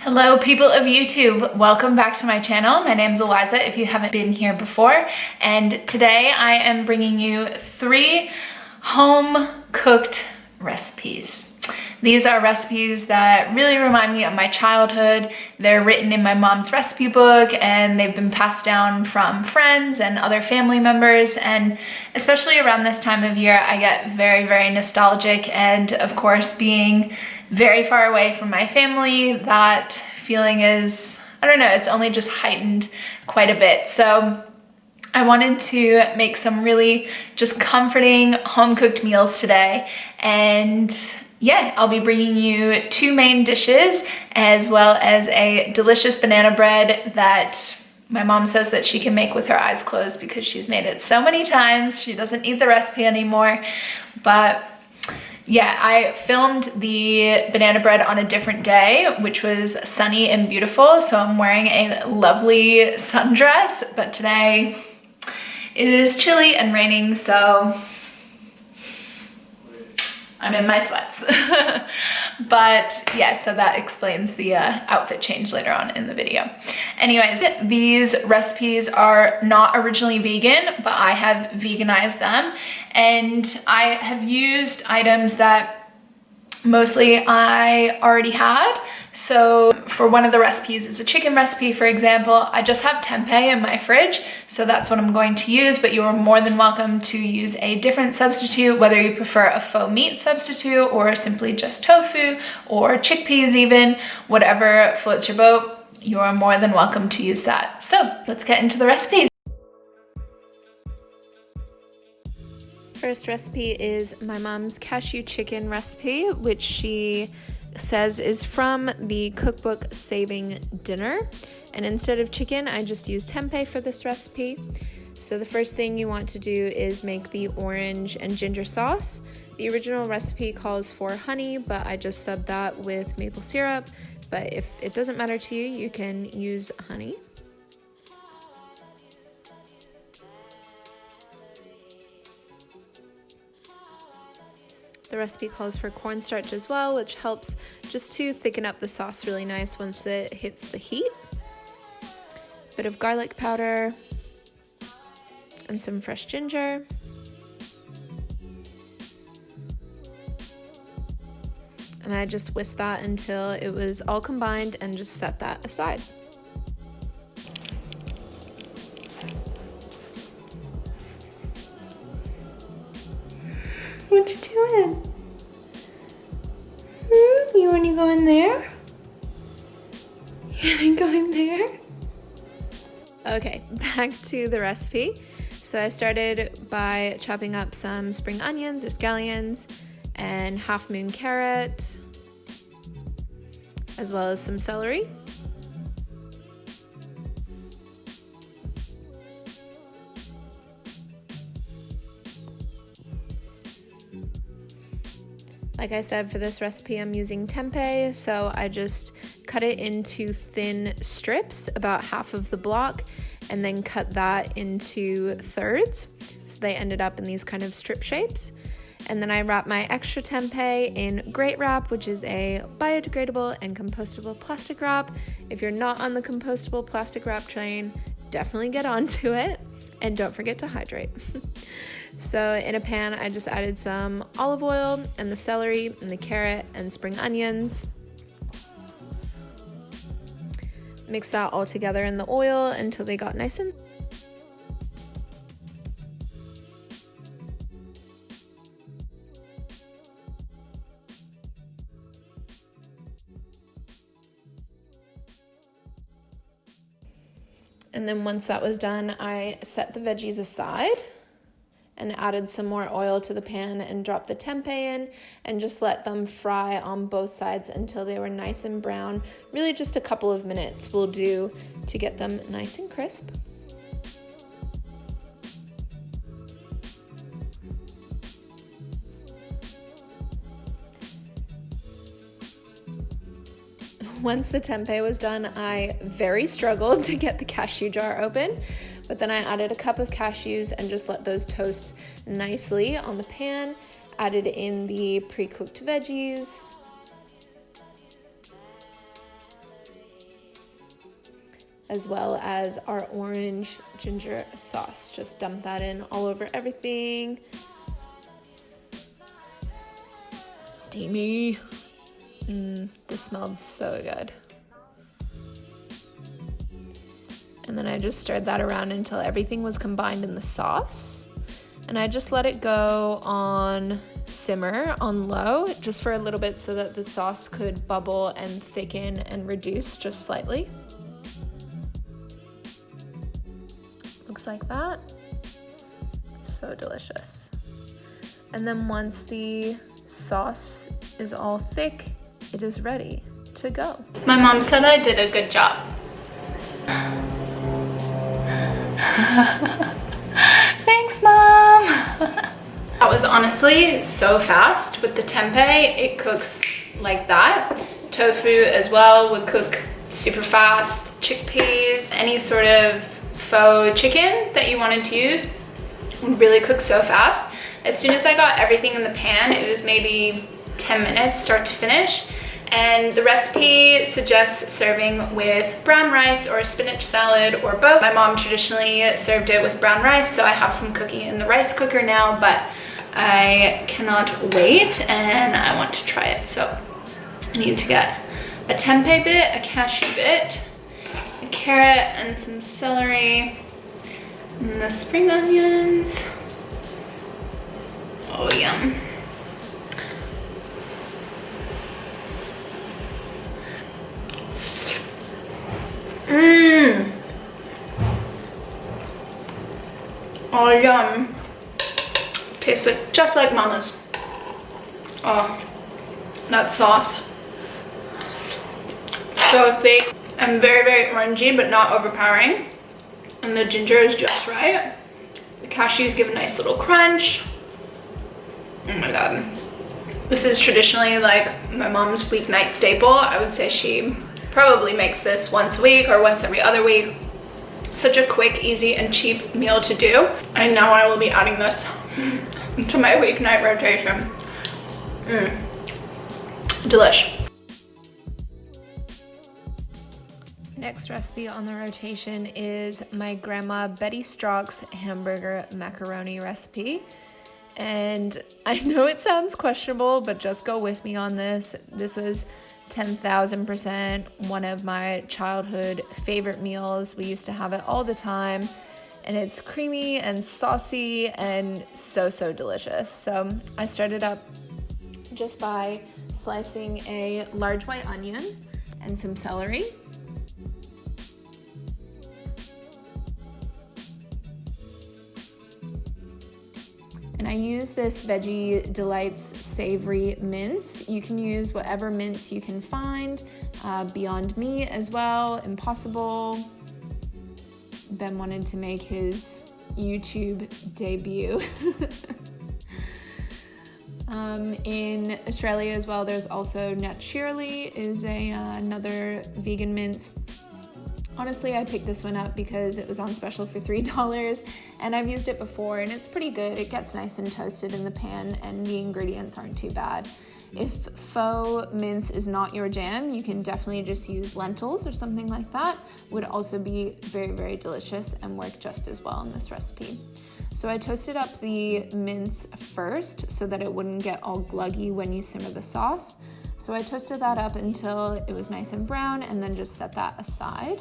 Hello people of YouTube, welcome back to my channel. My name's Eliza if you haven't been here before, and today I am bringing you 3 home cooked recipes. These are recipes that really remind me of my childhood. They're written in my mom's recipe book and they've been passed down from friends and other family members, and especially around this time of year I get very nostalgic, and of course being very far away from my family, that feeling is, I don't know, it's only just heightened quite a bit. So I wanted to make some really just comforting home-cooked meals today, and yeah, I'll be bringing you 2 main dishes as well as a delicious banana bread that my mom says that she can make with her eyes closed because she's made it so many times. She doesn't need the recipe anymore. But yeah, I filmed the banana bread on a different day, which was sunny and beautiful. So I'm wearing a lovely sundress, but today it is chilly and raining, so I'm in my sweats. But yeah, so that explains the outfit change later on in the video. Anyways, these recipes are not originally vegan, but I have veganized them. And I have used items that mostly I already had. So for one of the recipes, it's a chicken recipe, for example, I just have tempeh in my fridge, so that's what I'm going to use, but you are more than welcome to use a different substitute, whether you prefer a faux meat substitute or simply just tofu or chickpeas even, whatever floats your boat, you are more than welcome to use that. So let's get into the recipes. First recipe is my mom's cashew chicken recipe, which she says is from the cookbook Saving Dinner. And instead of chicken, I just use tempeh for this recipe. So the first thing you want to do is make the orange and ginger sauce. The original recipe calls for honey, but I just subbed that with maple syrup. But if it doesn't matter to you, you can use honey. The recipe calls for cornstarch as well, which helps just to thicken up the sauce really nice once it hits the heat. Bit of garlic powder and some fresh ginger. And I just whisked that until it was all combined and just set that aside. What you doing? You want to go in there? You want to go in there? Okay, back to the recipe. So I started by chopping up some spring onions or scallions and half moon carrot, as well as some celery. Like I said, for this recipe, I'm using tempeh, so I just cut it into thin strips, about half of the block, and then cut that into thirds. So they ended up in these kind of strip shapes. And then I wrap my extra tempeh in Great Wrap, which is a biodegradable and compostable plastic wrap. If you're not on the compostable plastic wrap train, definitely get onto it. And don't forget to hydrate. So in a pan, I just added some olive oil and the celery and the carrot and spring onions. Mix that all together in the oil until they got nice and... And then once that was done, I set the veggies aside and added some more oil to the pan and dropped the tempeh in and just let them fry on both sides until they were nice and brown. Really just a couple of minutes will do to get them nice and crisp. Once the tempeh was done, I very struggled to get the cashew jar open, but then I added a cup of cashews and just let those toast nicely on the pan, added in the pre-cooked veggies, as well as our orange ginger sauce. Just dump that in all over everything. Steamy. This smelled so good. And then I just stirred that around until everything was combined in the sauce. And I just let it go on simmer on low just for a little bit so that the sauce could bubble and thicken and reduce just slightly. Looks like that. So delicious. And then once the sauce is all thick, it is ready to go. My mom said I did a good job. Thanks, Mom. That was honestly so fast. With the tempeh, it cooks like that. Tofu as well would cook super fast. Chickpeas, any sort of faux chicken that you wanted to use would really cook so fast. As soon as I got everything in the pan, it was maybe 10 minutes start to finish. And the recipe suggests serving with brown rice or a spinach salad or both. My mom traditionally served it with brown rice, so I have some cooking in the rice cooker now, but I cannot wait and I want to try it. So I need to get a tempeh bit, a cashew bit, a carrot and some celery, and the spring onions. Oh, yum. Oh, yum. Tastes like, just like Mama's. Oh, that sauce. So thick and very, very orangey, but not overpowering. And the ginger is just right. The cashews give a nice little crunch. Oh my God. This is traditionally like my mom's weeknight staple. I would say she probably makes this once a week or once every other week. Such a quick, easy, and cheap meal to do. And now I will be adding this to my weeknight rotation. Delish. Next recipe on the rotation is my grandma Betty Strock's hamburger macaroni recipe. And I know it sounds questionable, but just go with me on this. This was 10,000% one of my childhood favorite meals. We used to have it all the time, and it's creamy and saucy and so, so delicious. So I started up just by slicing a large white onion and some celery. And I use this Veggie Delights savory mince. You can use whatever mince you can find. Beyond Meat as well, Impossible. Ben wanted to make his YouTube debut. In Australia as well, there's also Naturally is another vegan mince. Honestly, I picked this one up because it was on special for $3 and I've used it before and it's pretty good. It gets nice and toasted in the pan and the ingredients aren't too bad. If faux mince is not your jam, you can definitely just use lentils or something like that. Would also be very, very delicious and work just as well in this recipe. So I toasted up the mince first so that it wouldn't get all gluggy when you simmer the sauce. So I toasted that up until it was nice and brown and then just set that aside.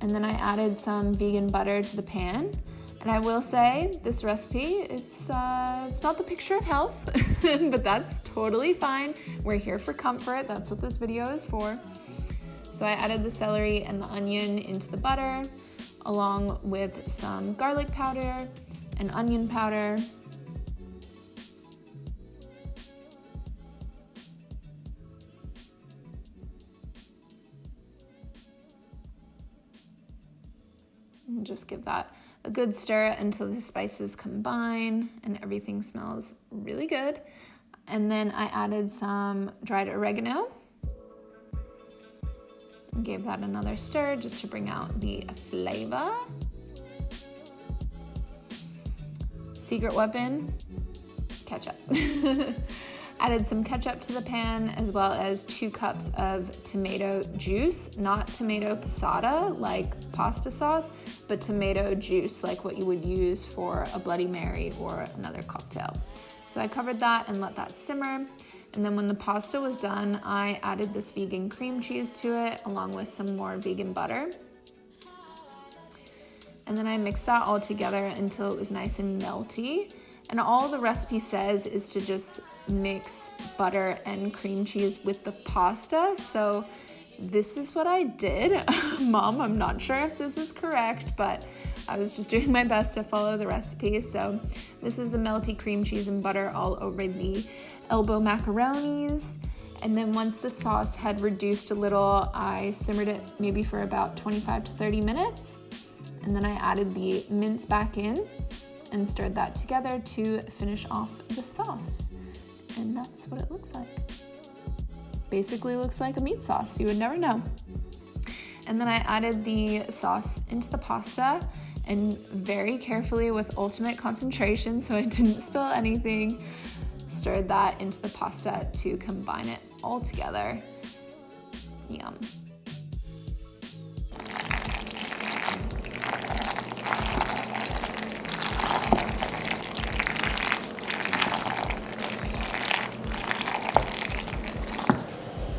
And then I added some vegan butter to the pan. And I will say, this recipe, it's not the picture of health, but that's totally fine. We're here for comfort. That's what this video is for. So I added the celery and the onion into the butter, along with some garlic powder and onion powder. And just give that a good stir until the spices combine and everything smells really good. And then I added some dried oregano and gave that another stir just to bring out the flavor. Secret weapon, ketchup. Added some ketchup to the pan, as well as 2 cups of tomato juice, not tomato passata like pasta sauce, but tomato juice like what you would use for a Bloody Mary or another cocktail. So I covered that and let that simmer. And then when the pasta was done, I added this vegan cream cheese to it, along with some more vegan butter. And then I mixed that all together until it was nice and melty. And all the recipe says is to just mix butter and cream cheese with the pasta. So this is what I did. Mom, I'm not sure if this is correct, but I was just doing my best to follow the recipe. So this is the melty cream cheese and butter all over the elbow macaronis. And then once the sauce had reduced a little, I simmered it maybe for about 25 to 30 minutes. And then I added the mince back in and stirred that together to finish off the sauce. And that's what it looks like. Basically looks like a meat sauce, you would never know. And then I added the sauce into the pasta, and very carefully with ultimate concentration so I didn't spill anything, stirred that into the pasta to combine it all together. Yum.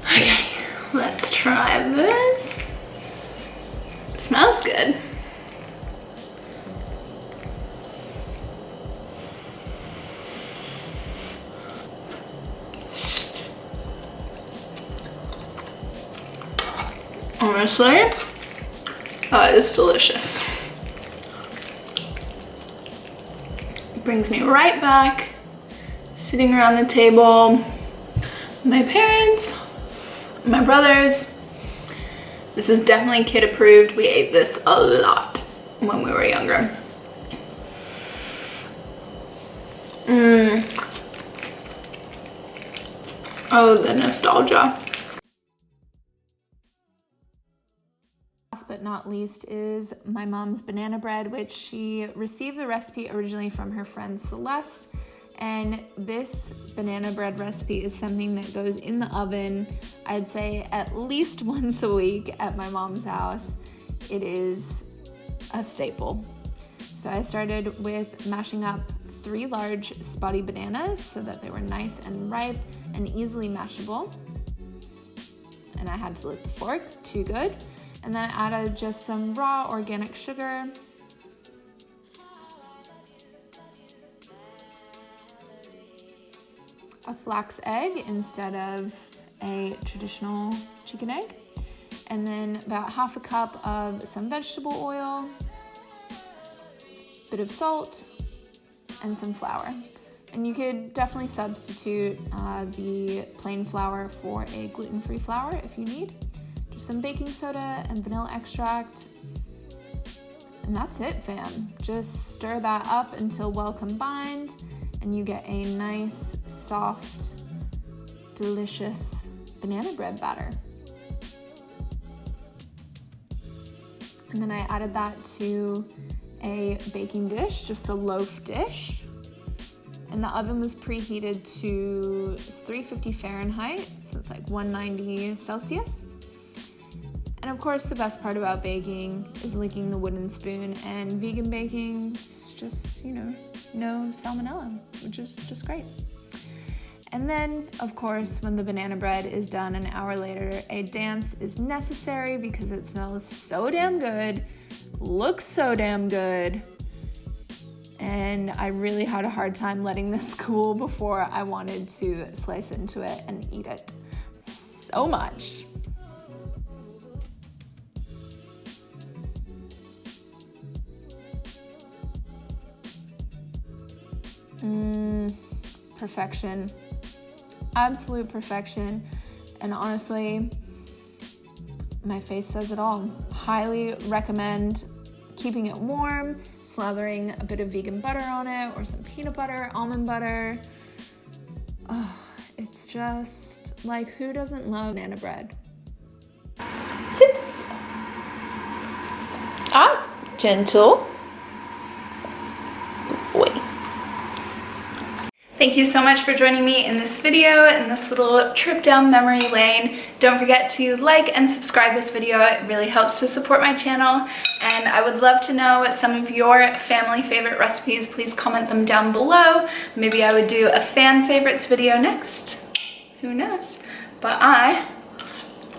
Okay, let's try this. It smells good. Honestly, that is delicious. It brings me right back, sitting around the table with my parents, my brothers. This is definitely kid approved. We ate this a lot when we were younger. Oh, the nostalgia. Last but not least is my mom's banana bread, which she received the recipe originally from her friend Celeste. And this banana bread recipe is something that goes in the oven, I'd say at least once a week at my mom's house. It is a staple. So I started with mashing up 3 large spotty bananas so that they were nice and ripe and easily mashable. And I had to lick the fork, too good. And then I added just some raw organic sugar, a flax egg instead of a traditional chicken egg, and then about half a cup of some vegetable oil, bit of salt, and some flour. And you could definitely substitute the plain flour for a gluten-free flour if you need. Just some baking soda and vanilla extract. And that's it, fam. Just stir that up until well combined, and you get a nice, soft, delicious banana bread batter. And then I added that to a baking dish, just a loaf dish. And the oven was preheated to 350 Fahrenheit, so it's like 190 Celsius. And of course, the best part about baking is licking the wooden spoon, and vegan baking is just, you know, no salmonella, which is just great. And then, of course, when the banana bread is done an hour later, a dance is necessary because it smells so damn good, looks so damn good, and I really had a hard time letting this cool before I wanted to slice into it and eat it so much. Perfection. Absolute perfection. And honestly, my face says it all. Highly recommend keeping it warm, slathering a bit of vegan butter on it, or some peanut butter, almond butter. Oh, it's just like, who doesn't love banana bread? Sit. Ah, gentle. Good boy. Thank you so much for joining me in this video, in this little trip down memory lane. Don't forget to like and subscribe this video. It really helps to support my channel. And I would love to know some of your family favorite recipes. Please comment them down below. Maybe I would do a fan favorites video next. Who knows? But I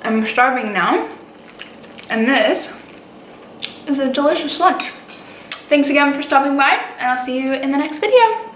am starving now. And this is a delicious lunch. Thanks again for stopping by, and I'll see you in the next video.